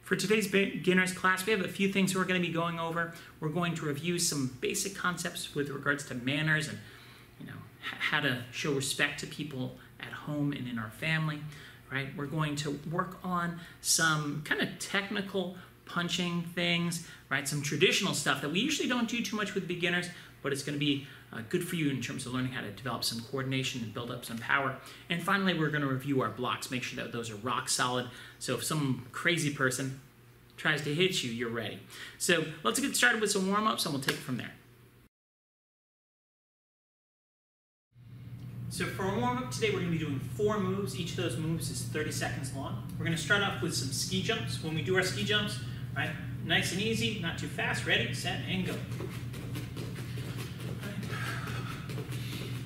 For today's beginners class, we have a few things we're going to be going over. We're going to review some basic concepts with regards to manners and how to show respect to people at home and in our family, right? We're going to work on some kind of technical punching things, right? Some traditional stuff that we usually don't do too much with beginners, but it's going to be good for you in terms of learning how to develop some coordination and build up some power. And finally, we're going to review our blocks, make sure that those are rock solid. So if some crazy person tries to hit you, you're ready. So let's get started with some warm-ups and we'll take it from there. So for our warm-up today, we're going to be doing 4 moves. Each of those moves is 30 seconds long. We're going to start off with some ski jumps. When we do our ski jumps, right, nice and easy, not too fast. Ready, set, and go.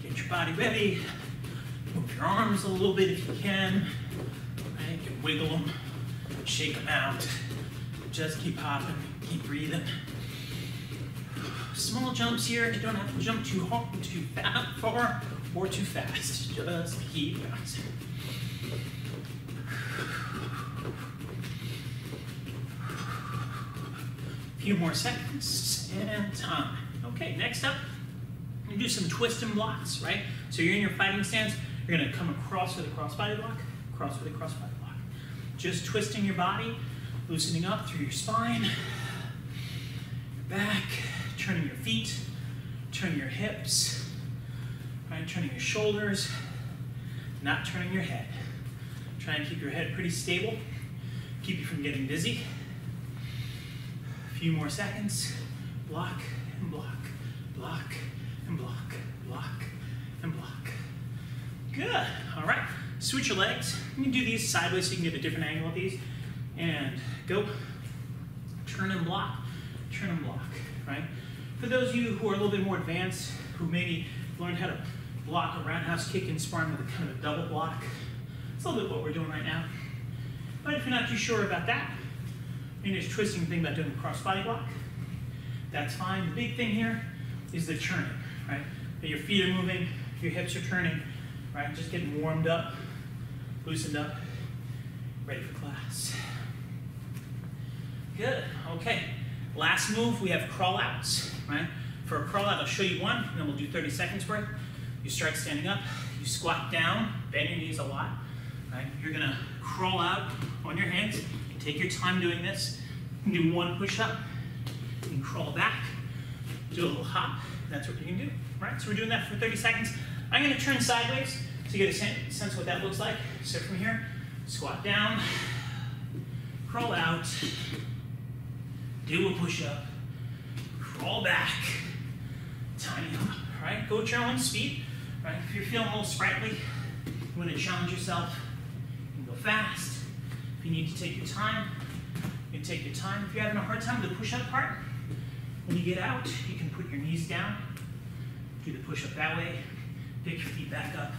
Get your body ready. Move your arms a little bit if you can. Right, you can wiggle them, shake them out. Just keep hopping, keep breathing. Small jumps here. You don't have to jump too hard, too far, or too fast. Just keep bouncing. A few more seconds and time. Okay, next up, you do some twist and blocks, right? So you're in your fighting stance. You're going to come across with a crossbody block, cross with a crossbody block. Just twisting your body, loosening up through your spine, your back, turning your feet, turning your hips, right? Turning your shoulders, not turning your head. Try and keep your head pretty stable, keep you from getting dizzy. A few more seconds. Block and block, block and block, block and block. Good. All right. Switch your legs. You can do these sideways so you can get a different angle of these. And go. Turn and block. Turn and block. Right? For those of you who are a little bit more advanced, who maybe learned how to block a roundhouse kick and sparring with a kind of a double block, it's a little bit what we're doing right now. But if you're not too sure about that, and you're just twisting the thing about doing a cross-body block, that's fine. The big thing here is the turning, right? That your feet are moving, your hips are turning, right? Just getting warmed up, loosened up, ready for class. Good, okay. Last move, we have crawl outs, right? For a crawl out, I'll show you one, and then we'll do 30 seconds worth. You start standing up, you squat down, bend your knees a lot, right? You're gonna crawl out on your hands. Take your time doing this. You can do 1 push-up, you can crawl back, do a little hop. That's what you can do, right? So we're doing that for 30 seconds. I'm gonna turn sideways so you get a sense of what that looks like. So from here, squat down, crawl out, do a push-up, crawl back, tiny hop, right? Go at your own speed, right? If you're feeling a little sprightly, you want to challenge yourself, you can go fast. If you need to take your time, you can take your time. If you're having a hard time with the push-up part, when you get out, you can put your knees down, do the push-up that way, pick your feet back up,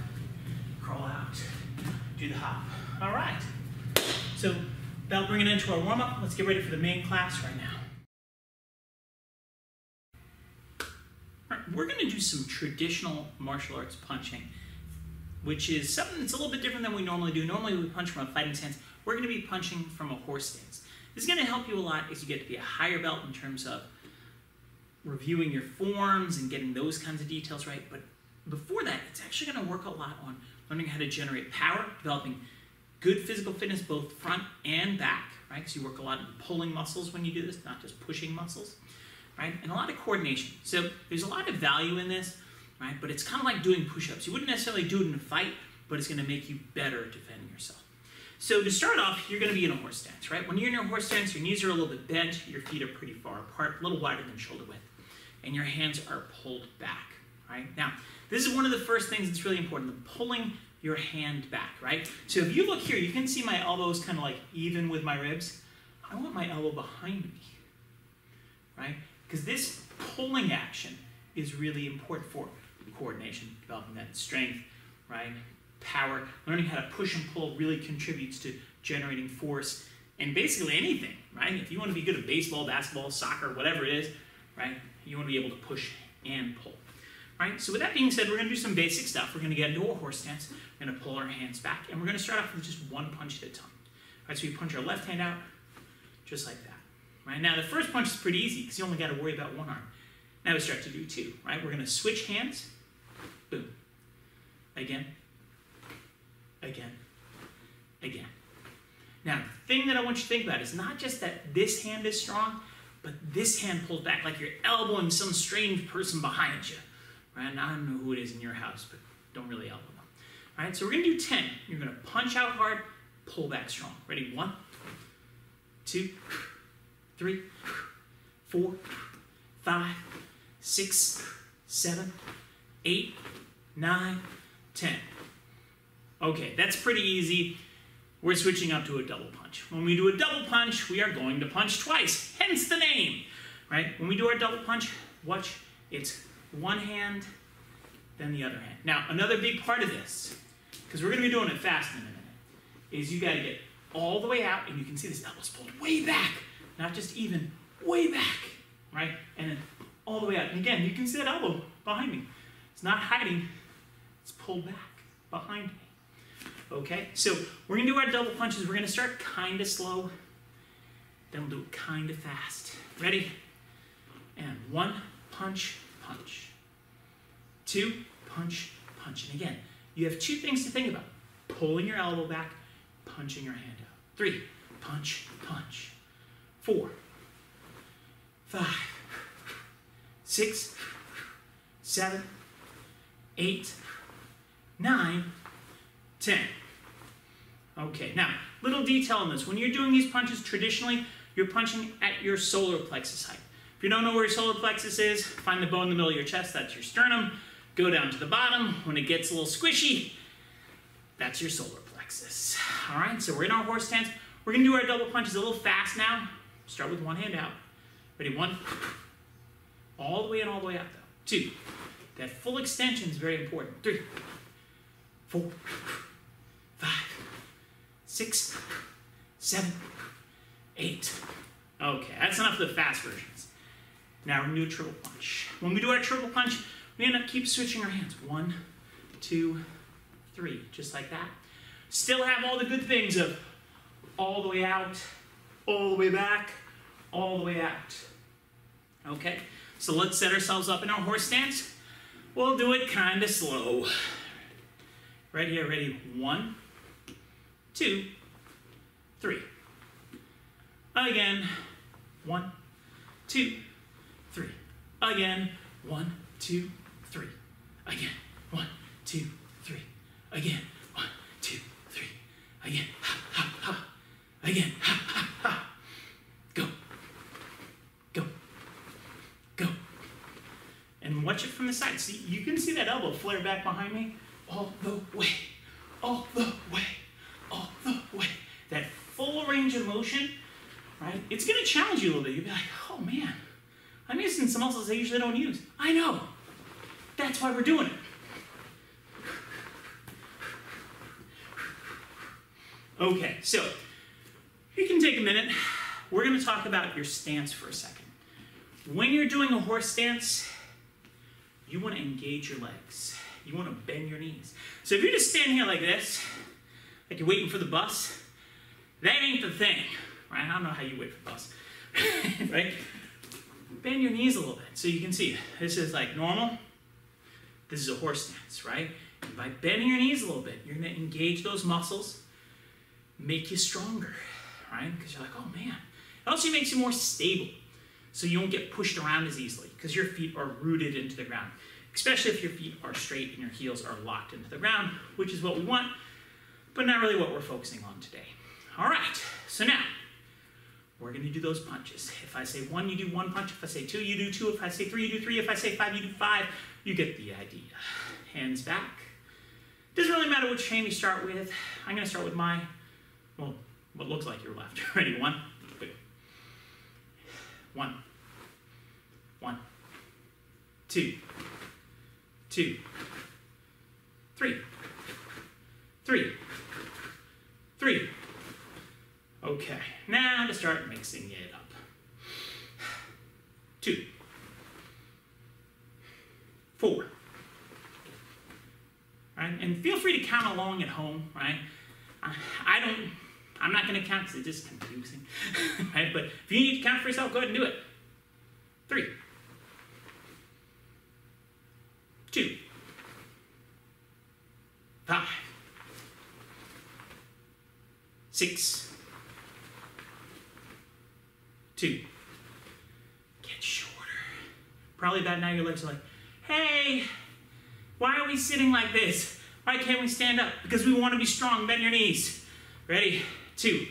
crawl out, do the hop. All right, so that'll bring it into our warm-up. Let's get ready for the main class right now. All right, we're gonna do some traditional martial arts punching, which is something that's a little bit different than we normally do. Normally we punch from a fighting stance. We're gonna be punching from a horse stance. This is gonna help you a lot as you get to be a higher belt in terms of reviewing your forms and getting those kinds of details right. But before that, it's actually gonna work a lot on learning how to generate power, developing good physical fitness, both front and back, right? So you work a lot of pulling muscles when you do this, not just pushing muscles, right? And a lot of coordination. So there's a lot of value in this, right? But it's kind of like doing push-ups. You wouldn't necessarily do it in a fight, but it's gonna make you better defending yourself. So to start off, you're gonna be in a horse stance, right? When you're in your horse stance, your knees are a little bit bent, your feet are pretty far apart, a little wider than shoulder width, and your hands are pulled back, right? Now, this is one of the first things that's really important, the pulling your hand back, right? So if you look here, you can see my elbows kind of like even with my ribs. I want my elbow behind me, right? Because this pulling action is really important for coordination, developing that strength, right? Power. Learning how to push and pull really contributes to generating force and basically anything, right? If you want to be good at baseball, basketball, soccer, whatever it is, right? You want to be able to push and pull, right? So with that being said, we're going to do some basic stuff. We're going to get into a horse stance. We're going to pull our hands back, and we're going to start off with just 1 punch at a time. All right, so we punch our left hand out, just like that. Right? Now, the first punch is pretty easy because you only got to worry about one arm. Now we start to do two, right? We're going to switch hands. Boom. Again. Again. Again. Now, the thing that I want you to think about is not just that this hand is strong, but this hand pulls back like you're elbowing some strange person behind you. Right? Now, I don't know who it is in your house, but don't really elbow them. All right, so we're going to do 10. You're going to punch out hard, pull back strong. Ready? 1, 2, 3, 4, 5, 6, 7, 8, 9, 10. Okay, that's pretty easy. We're switching up to a double punch. When we do a double punch, we are going to punch twice, hence the name, right? When we do our double punch, watch, it's one hand, then the other hand. Now, another big part of this, because we're going to be doing it fast in a minute, is you got to get all the way out, and you can see this elbow's pulled way back, not just even, way back, right? And then all the way out. And again, you can see that elbow behind me. It's not hiding, it's pulled back behind me. Okay, so we're going to do our double punches. We're going to start kind of slow, then we'll do it kind of fast. Ready? And 1, punch, punch. 2, punch, punch. And again, you have 2 things to think about. Pulling your elbow back, punching your hand out. 3, punch, punch. 4, 5, 6, 7, 8, 9, 10. Okay, now, little detail on this. When you're doing these punches, traditionally, you're punching at your solar plexus height. If you don't know where your solar plexus is, find the bone in the middle of your chest, that's your sternum. Go down to the bottom. When it gets a little squishy, that's your solar plexus. All right, so we're in our horse stance. We're gonna do our double punches a little fast now. Start with one hand out. Ready, 1. All the way in, all the way out though. 2. That full extension is very important. 3, 4, 5, 6, 7, 8. Okay, that's enough of the fast versions. Now we're going to do a triple punch. When we do our triple punch, we end up keep switching our hands. 1, 2, 3, just like that. Still have all the good things of all the way out, all the way back, all the way out. Okay, so let's set ourselves up in our horse stance. We'll do it kind of slow. Right here, ready? 1, 2, 3. Again, 1, 2, 3. Again, 1, 2, 3. Again, 1, 2, 3. Again, 1, 2, 3. Again, ha, ha, ha. Again, ha, ha, ha. Go. Go. Go. And watch it from the side. See, you can see that elbow flare back behind me. All the way, all the way, all the way. That full range of motion, right? It's going to challenge you a little bit. You'll be like, oh man, I'm using some muscles I usually don't use. I know. That's why we're doing it. Okay, so you can take a minute. We're going to talk about your stance for a second. When you're doing a horse stance, you want to engage your legs. You want to bend your knees. So if you're just standing here like this, like you're waiting for the bus, that ain't the thing, right? I don't know how you wait for the bus, right? Bend your knees a little bit so you can see. This is like normal. This is a horse stance, right? And by bending your knees a little bit, you're going to engage those muscles, make you stronger, right? Because you're like, oh man. It also makes you more stable, so you don't get pushed around as easily because your feet are rooted into the ground. Especially if your feet are straight and your heels are locked into the ground, which is what we want, but not really what we're focusing on today. All right, so now, we're going to do those punches. If I say 1, you do 1 punch. If I say 2, you do 2. If I say 3, you do 3. If I say 5, you do 5. You get the idea. Hands back. Doesn't really matter which hand you start with. I'm going to start with my, well, what looks like your left. Ready? 1, 2, 1, 1, 2, 2, 3, 3, 3. Okay, now to start mixing it up. 2, 4. Right? And feel free to count along at home, right? I I'm not going to count because it's just confusing. Right? But if you need to count for yourself, go ahead and do it. 3, 2, 5, 6, 2. Get shorter. Probably about now your legs are like, hey, why are we sitting like this? Why can't we stand up? Because we want to be strong. Bend your knees. Ready? 2,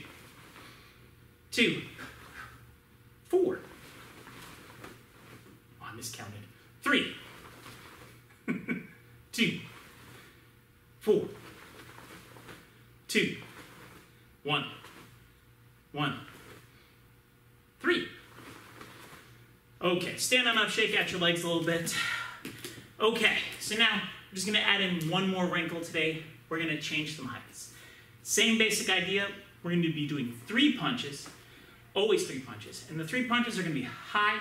2, 4. Oh, I miscounted. 3, 2, 4, 2, 1, 1, 3. Okay, stand on up, shake out your legs a little bit. Okay, so now we're just going to add in one more wrinkle today. We're going to change some heights. Same basic idea. We're going to be doing 3 punches, always 3 punches. And the 3 punches are going to be high,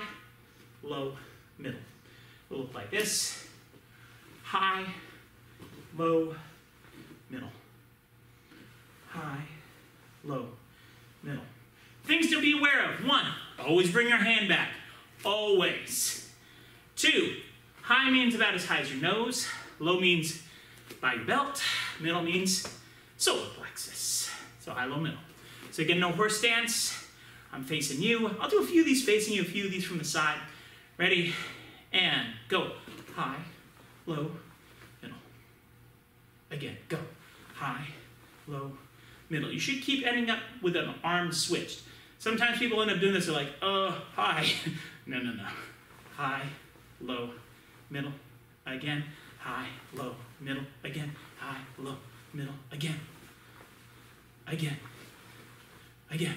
low, middle. It'll look like this. High, low, middle. High, low, middle. Things to be aware of. 1, always bring your hand back. Always. 2, high means about as high as your nose. Low means by your belt. Middle means solar plexus. So high, low, middle. So again, no horse stance. I'm facing you. I'll do a few of these facing you, a few of these from the side. Ready? And go. High, low, middle. Again, go. High, low, middle. You should keep ending up with an arm switched. Sometimes people end up doing this, they're like, high. No, no, no. High, low, middle. Again. High, low, middle. Again. High, low, middle. Again. Again. Again.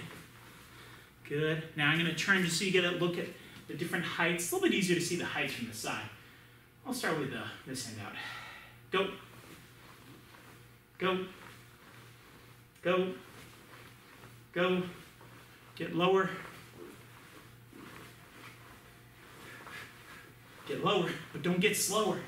Good. Now I'm going to turn just so you get a look at the different heights. It's a little bit easier to see the heights from the side. I'll start with this end out. Go. Go. Go. Go. Get lower. Get lower, but don't get slower.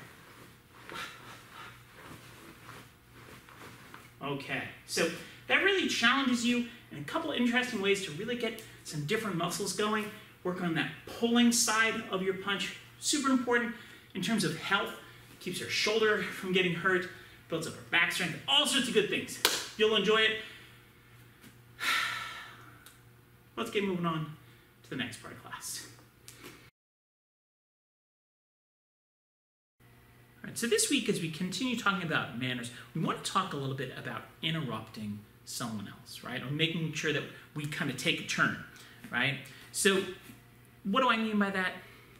Okay, so that really challenges you in a couple of interesting ways to really get some different muscles going. Work on that pulling side of your punch. Super important in terms of health. Keeps your shoulder from getting hurt. Builds up your back strength. All sorts of good things. You'll enjoy it. Let's get moving on to the next part of class. All right, so this week, as we continue talking about manners, we want to talk a little bit about interrupting someone else, right? Or making sure that we kind of take a turn, right? So what do I mean by that?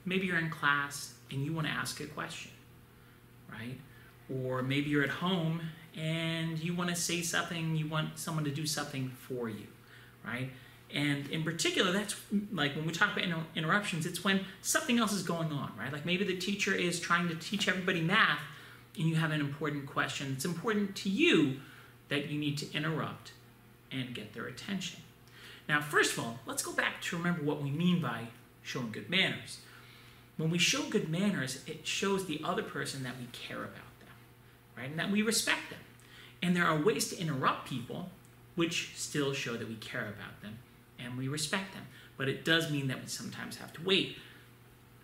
Maybe you're in class and you want to ask a question, right? Or maybe you're at home and you want to say something, you want someone to do something for you, right? And in particular, that's like when we talk about interruptions, it's when something else is going on, right? Like maybe the teacher is trying to teach everybody math and you have an important question. It's important to you that you need to interrupt and get their attention. Now, first of all, let's go back to remember what we mean by showing good manners. When we show good manners, it shows the other person that we care about them, right? And that we respect them. And there are ways to interrupt people which still show that we care about them and we respect them. But it does mean that we sometimes have to wait,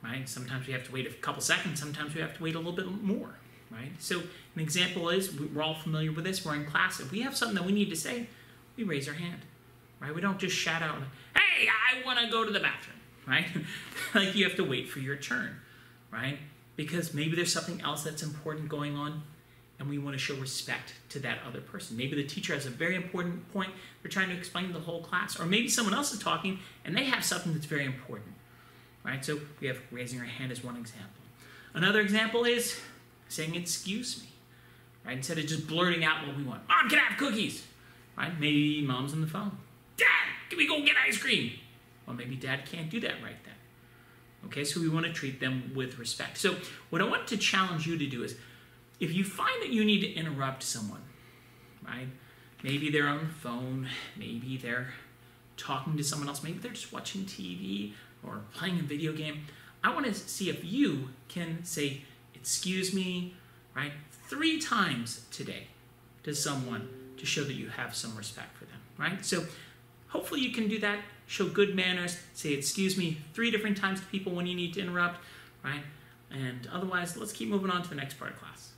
right? Sometimes we have to wait a couple seconds. Sometimes we have to wait a little bit more, right? So an example is, we're all familiar with this. We're in class. If we have something that we need to say, we raise our hand, right? We don't just shout out, hey, I want to go to the bathroom, right? Like you have to wait for your turn, right? Because maybe there's something else that's important going on and we want to show respect to that other person. Maybe the teacher has a very important point they're trying to explain to the whole class, or maybe someone else is talking and they have something that's very important, right? So we have raising our hand as one example. Another example is saying, excuse me, right? Instead of just blurting out what we want. Mom, can I have cookies? Right? Maybe mom's on the phone. Dad, can we go get ice cream? Well, maybe dad can't do that right then. Okay, so we want to treat them with respect. So what I want to challenge you to do is, if you find that you need to interrupt someone, right? Maybe they're on the phone, maybe they're talking to someone else, maybe they're just watching TV or playing a video game. I want to see if you can say, excuse me, right, 3 times today to someone to show that you have some respect for them. right? So hopefully you can do that, show good manners, say excuse me 3 different times to people when you need to interrupt, right? And otherwise, let's keep moving on to the next part of class.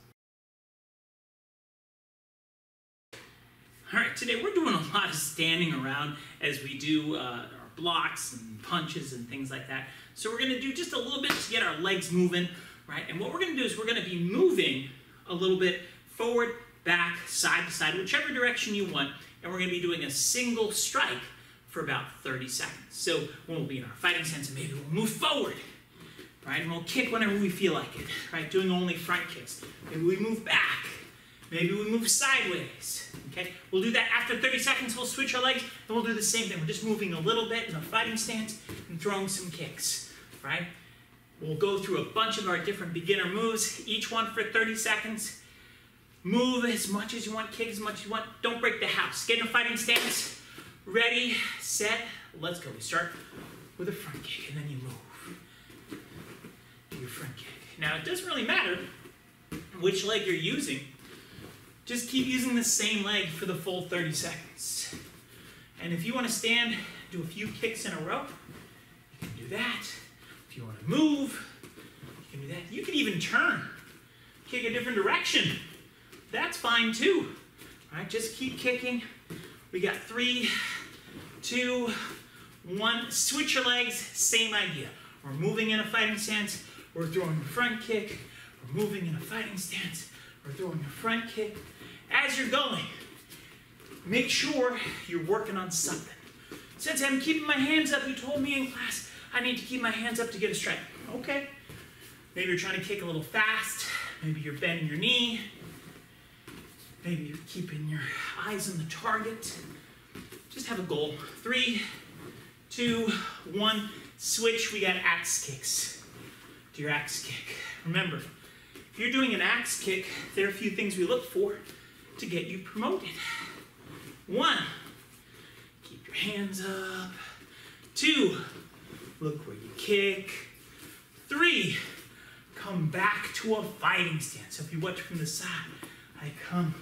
All right, today we're doing a lot of standing around as we do our blocks and punches and things like that. So we're gonna do just a little bit to get our legs moving, right? And what we're gonna do is we're gonna be moving a little bit forward, back, side to side, whichever direction you want. And we're gonna be doing a single strike for about 30 seconds. So when we'll be in our fighting stance, maybe we'll move forward, right? And we'll kick whenever we feel like it, right? Doing only front kicks. Maybe we move back. Maybe we move sideways, okay? We'll do that after 30 seconds. We'll switch our legs, and we'll do the same thing. We're just moving a little bit in a fighting stance and throwing some kicks, right? We'll go through a bunch of our different beginner moves, each one for 30 seconds. Move as much as you want, kick as much as you want. Don't break the house. Get in a fighting stance. Ready, set, let's go. We start with a front kick, and then you move. Do your front kick. Now, it doesn't really matter which leg you're using. Just keep using the same leg for the full 30 seconds. And if you want to stand, do a few kicks in a row, you can do that. If you want to move, you can do that. You can even turn, kick a different direction. That's fine too. All right, just keep kicking. We got 3, 2, 1. Switch your legs, same idea. We're moving in a fighting stance. We're throwing a front kick. We're moving in a fighting stance. We're throwing a front kick. As you're going, make sure you're working on something. Since I'm keeping my hands up, you told me in class I need to keep my hands up to get a strike. Okay. Maybe you're trying to kick a little fast. Maybe you're bending your knee. Maybe you're keeping your eyes on the target. Just have a goal. 3, 2, 1. Switch. We got axe kicks. Do your axe kick. Remember, if you're doing an axe kick, there are a few things we look for to get you promoted. 1, keep your hands up. 2, look where you kick. 3, come back to a fighting stance. So if you watch from the side, I come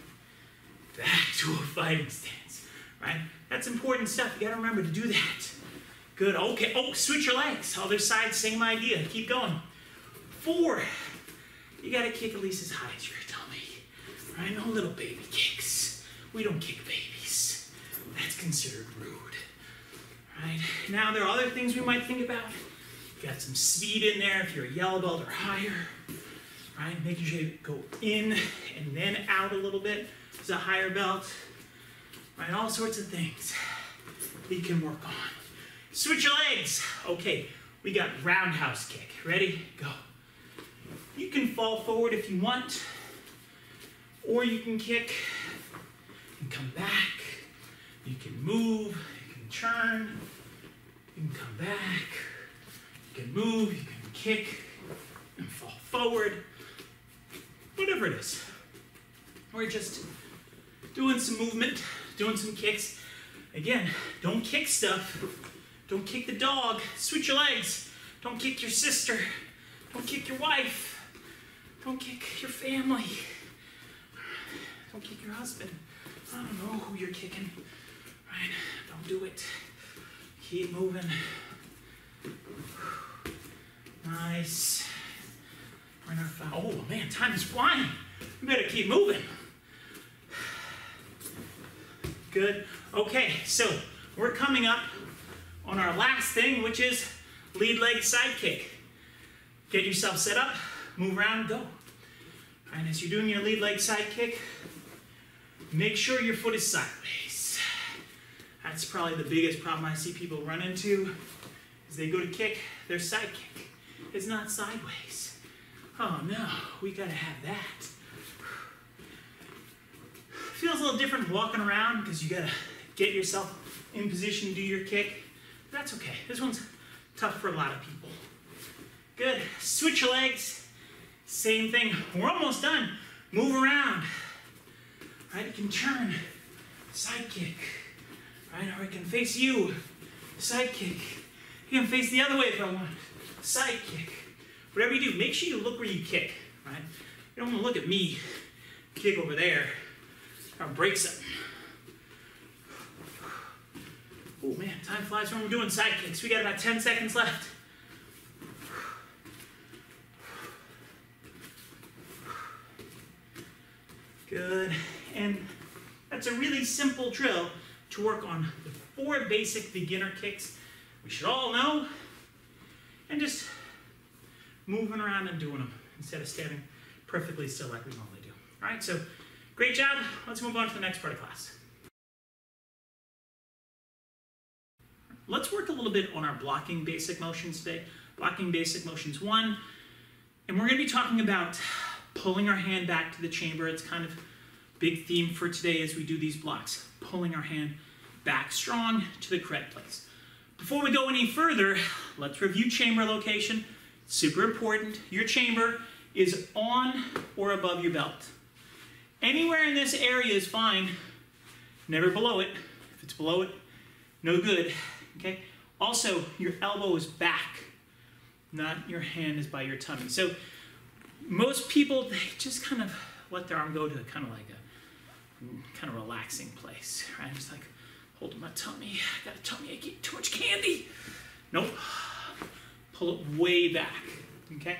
back to a fighting stance, right? That's important stuff. You gotta remember to do that. Good, okay. Oh, switch your legs. Other side, same idea. Keep going. 4, you gotta kick at least as high as your tummy. Right? No little baby kicks. We don't kick babies. That's considered rude. Right? Now there are other things we might think about. You got some speed in there if you're a yellow belt or higher. Right? Making sure you go in and then out a little bit as a higher belt. Right? All sorts of things that you can work on. Switch your legs. Okay, we got roundhouse kick. Ready? Go. You can fall forward if you want, or you can kick and come back. You can move, you can turn, you can come back, you can move, you can kick and fall forward. Whatever it is. We're just doing some movement, doing some kicks. Again, don't kick stuff. Don't kick the dog. Switch your legs. Don't kick your sister. Don't kick your wife. Don't kick your family. Don't kick your husband. I don't know who you're kicking. Right? Don't do it. Keep moving. Nice. We're in our foul. Oh man, time is flying. We better keep moving. Good. Okay, so we're coming up on our last thing, which is lead leg side kick. Get yourself set up, move around, go. And as you're doing your lead leg side kick, make sure your foot is sideways. That's probably the biggest problem I see people run into, is they go to kick their side kick. It's not sideways. Oh no, we gotta have that. Feels a little different walking around because you gotta get yourself in position to do your kick. That's okay. This one's tough for a lot of people. Good. Switch your legs. Same thing. We're almost done. Move around. Right? You can turn. Side kick. Right? Or I can face you. Side kick. You can face the other way if I want. Side kick. Whatever you do, make sure you look where you kick. Right? You don't want to look at me. Kick over there. Or break something. Oh man, time flies when we're doing side kicks. We got about 10 seconds left. Good. And that's a really simple drill to work on the 4 basic beginner kicks we should all know, and just moving around and doing them instead of standing perfectly still like we normally do. All right, so great job. Let's move on to the next part of class. Let's work a little bit on our blocking basic motions today. Blocking basic motions 1, and we're going to be talking about pulling our hand back to the chamber. It's kind of a big theme for today as we do these blocks. Pulling our hand back strong to the correct place. Before we go any further, let's review chamber location. Super important. Your chamber is on or above your belt. Anywhere in this area is fine. Never below it. If it's below it, no good. Okay? Also, your elbow is back, not your hand is by your tummy. So most people, they just kind of let their arm go to kind of like a kind of relaxing place, right? Just like holding my tummy. I got a tummy ache, eat too much candy. Nope. Pull it way back, okay?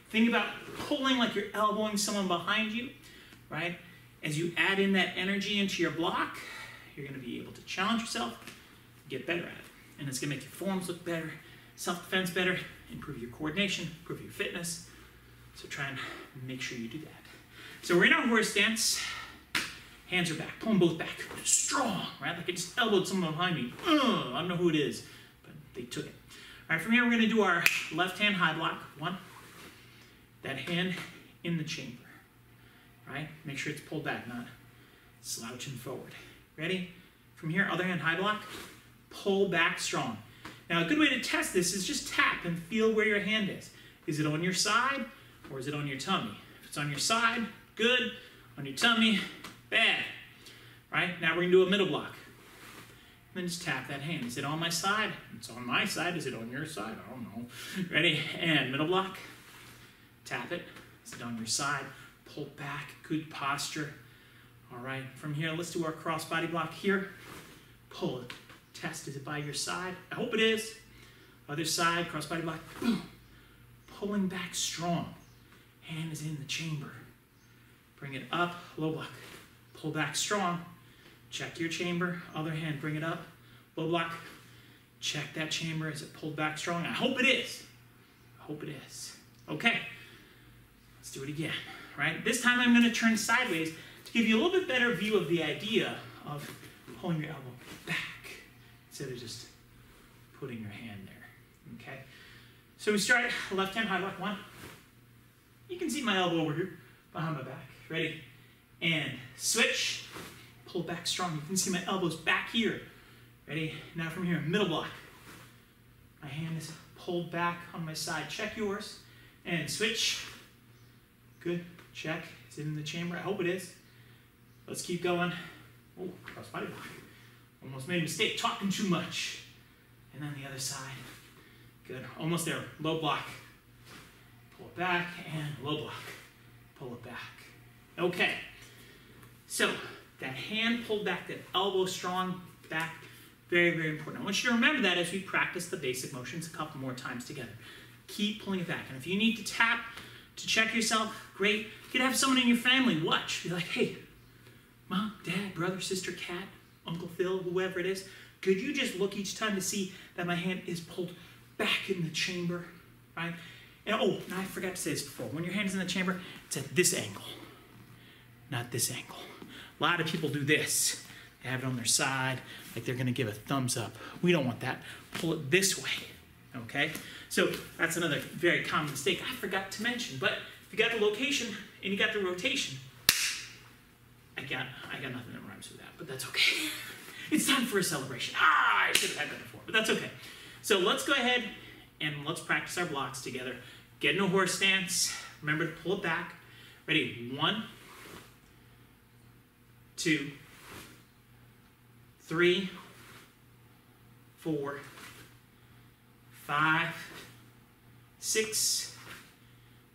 Think about pulling like you're elbowing someone behind you, right? As you add in that energy into your block, you're gonna be able to challenge yourself, get better at it. And it's gonna make your forms look better, self-defense better, improve your coordination, improve your fitness. So try and make sure you do that. So we're in our horse stance. Hands are back, pull them both back. Strong, right? Like I just elbowed someone behind me. I don't know who it is, but they took it. All right, from here we're gonna do our left hand high block. 1, that hand in the chamber, right? Make sure it's pulled back, not slouching forward. Ready? From here, other hand high block, pull back strong. Now a good way to test this is just tap and feel where your hand is. Is it on your side or is it on your tummy? If it's on your side, good. On your tummy, bad. Right? Now we're going to do a middle block. And then just tap that hand. Is it on my side? It's on my side. Is it on your side? I don't know. Ready? And middle block. Tap it. Is it on your side? Pull back. Good posture. All right. From here, let's do our crossbody block here. Pull it. Test. Is it by your side? I hope it is. Other side, crossbody block. Pulling back strong. Hand is in the chamber. Bring it up, low block. Pull back strong. Check your chamber. Other hand, bring it up. Low block. Check that chamber. Is it pulled back strong? I hope it is. I hope it is. Okay. Let's do it again. Right? This time I'm going to turn sideways to give you a little bit better view of the idea of pulling your elbow back instead of just putting your hand there. Okay? So we start left hand high block. 1. You can see my elbow over here behind my back. Ready? And switch. Pull back strong. You can see my elbows back here. Ready? Now from here, middle block. My hand is pulled back on my side. Check yours. And switch. Good. Check. Is it in the chamber? I hope it is. Let's keep going. Oh, cross body block. Almost made a mistake talking too much. And then the other side. Good. Almost there. Low block. Pull it back and low block. Pull it back. Okay. So that hand pulled back, that elbow strong back, very, very important. I want you to remember that as we practice the basic motions a couple more times together. Keep pulling it back. And if you need to tap to check yourself, great. You could have someone in your family watch. Be like, hey, mom, dad, brother, sister, cat, Uncle Phil, whoever it is, could you just look each time to see that my hand is pulled back in the chamber, right? And oh, and I forgot to say this before. When your hand is in the chamber, it's at this angle, not this angle. A lot of people do this. They have it on their side, like they're going to give a thumbs up. We don't want that. Pull it this way, okay? So that's another very common mistake I forgot to mention. But if you got the location and you got the rotation, I got nothing that rhymes with that, but that's okay. It's time for a celebration. I should have had that before, but that's okay. So let's go ahead and let's practice our blocks together. Get in a horse stance. Remember to pull it back. Ready? 1, 2, 3, 4, 5, 6,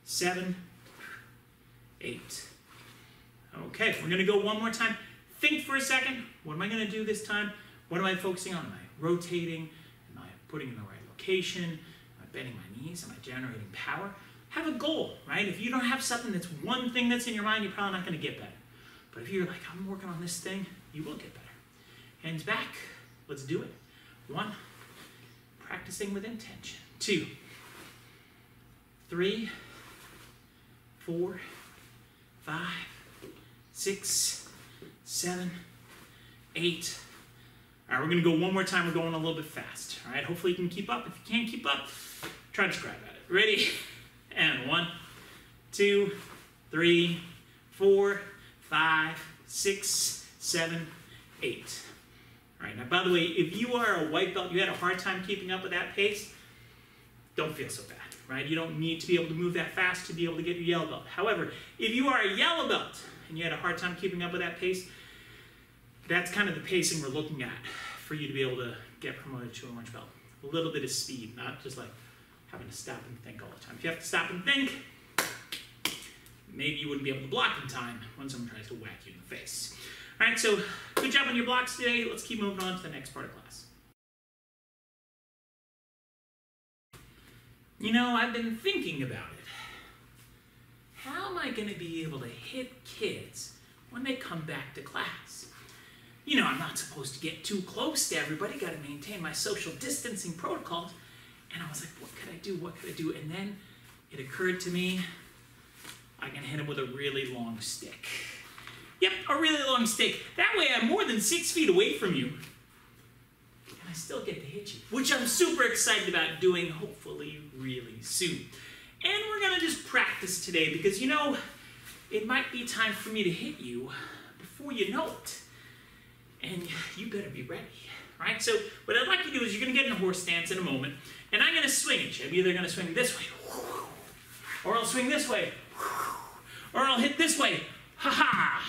7, 8. Okay, we're going to go one more time. Think for a second. What am I going to do this time? What am I focusing on? Am I rotating? Am I putting in the right location? Am I bending my knees? Am I generating power? Have a goal, right? If you don't have something that's one thing that's in your mind, you're probably not going to get better. But if you're like, I'm working on this thing, you will get better. Hands back. Let's do it. 1, practicing with intention. 2, 3, 4, 5, 6, 7, 8. All right, we're going to go one more time. We're going a little bit fast. All right, hopefully you can keep up. If you can't keep up, try to scribe at it. Ready? And 1, 2, 3, 4, 5, 6, 7, 8. All right, now by the way, if you are a white belt, you had a hard time keeping up with that pace, don't feel so bad, right? You don't need to be able to move that fast to be able to get your yellow belt. However, if you are a yellow belt and you had a hard time keeping up with that pace, that's kind of the pacing we're looking at for you to be able to get promoted to an orange belt. A little bit of speed, not just like having to stop and think all the time. If you have to stop and think, maybe you wouldn't be able to block in time when someone tries to whack you in the face. All right, so good job on your blocks today. Let's keep moving on to the next part of class. You know, I've been thinking about it. How am I going to be able to hit kids when they come back to class? You know, I'm not supposed to get too close to everybody. Got to maintain my social distancing protocols. And I was like, what could I do? What could I do? And then it occurred to me, I can hit them with a really long stick. Yep, a really long stick. That way I'm more than 6 feet away from you. And I still get to hit you, which I'm super excited about doing, hopefully really soon. And we're going to just practice today because, you know, it might be time for me to hit you before you know it. And you better be ready, right? So what I'd like you to do is you're going to get in a horse stance in a moment, and I'm going to swing at you. I'm either going to swing this way, or I'll swing this way, or I'll hit this way. Ha-ha!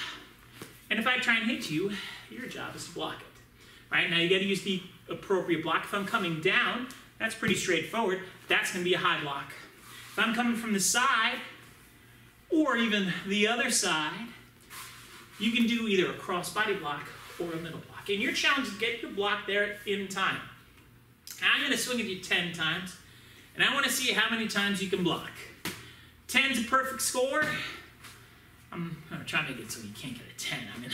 And if I try and hit you, your job is to block it. Right? Now you got to use the appropriate block. If I'm coming down, that's pretty straightforward. That's going to be a high block. If I'm coming from the side, or even the other side, you can do either a cross-body block or a middle block. And your challenge is to get your block there in time. Now I'm going to swing at you 10 times, and I want to see how many times you can block. 10's a perfect score. I'm going to try to make it so you can't get a 10. I mean,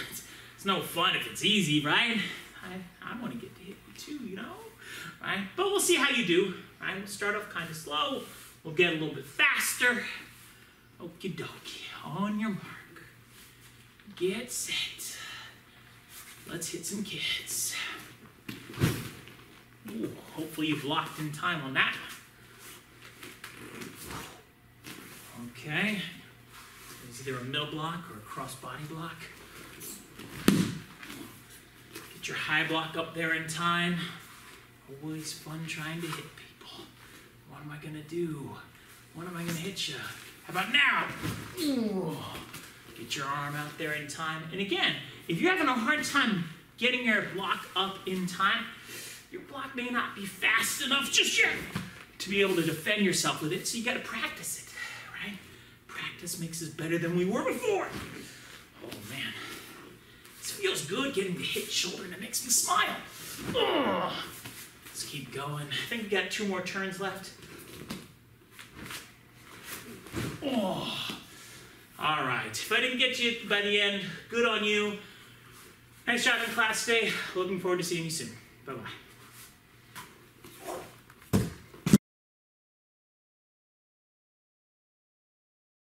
it's no fun if it's easy, right? I want to get to hit you too, you know? Right? But we'll see how you do. Right? We'll start off kind of slow. We'll get a little bit faster. Okie dokie. On your mark. Get set. Let's hit some kids. Ooh, hopefully you've locked in time on that. Okay. It's either a middle block or a cross-body block. Get your high block up there in time. Always fun trying to hit people. What am I going to do? When am I going to hit you? How about now? Ooh. Get your arm out there in time. And again, if you're having a hard time getting your block up in time, your block may not be fast enough just yet to be able to defend yourself with it, so you got to practice it, right? Practice makes us better than we were before. Oh man, this feels good getting to hit shoulder, and it makes me smile. Oh. Let's keep going. I think we got 2 more turns left. Oh. All right, if I didn't get you by the end, good on you. Nice job in class today. Looking forward to seeing you soon. Bye-bye.